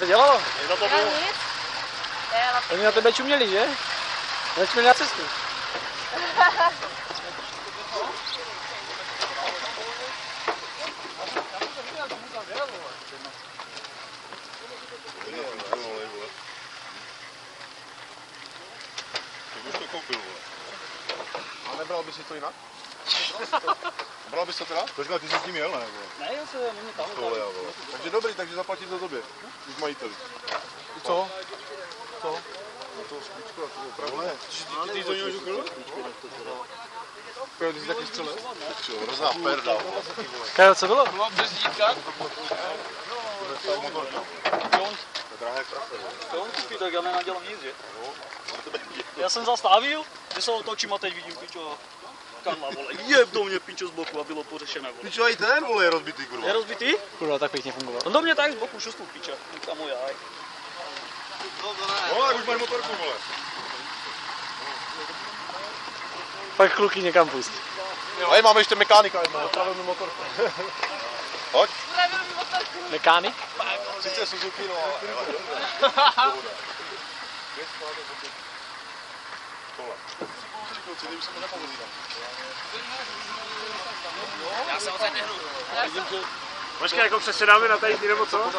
Co dělalo? Za to bylo. Oni na tebe čuměli, že? Oni jsme na cestu. Už to koupil, vole. A nebral by si to jinak? Bral bys to teda? Počkej, ty jsi s tím jel, ne? Ne, já jsem mimo tam. Takže dobrý, takže zaplatím to tobě. Už majiteli. Co? Co? No to špičko, to je opravdu. Ty to něho žukl? Ty jsi taky střelil? Hrozná perda. Karel, co bylo? Byla brzdítka. To on kupí, tak já nenadělám nic, že? Já jsem zastavil, že se otočím a teď vidím pičo Karla, vole, jeb do mě pičo z boku a bylo pořešené, vole. Pičo, i ten, vole, je rozbitý, kurva. Je rozbitý? Kurva, tak pěkně fungoval. On do mě tak z boku šustnul piča, kamo jaj. Vole, už máš motorku, vole. Pak kluky někam pust. Hej, máme ještě mechanika, opravil mi motorku. Hoď. Mekánik? Sice Suzuki, no, Já se o teď nehru. Počkej, jako přesedáme na tady nebo co?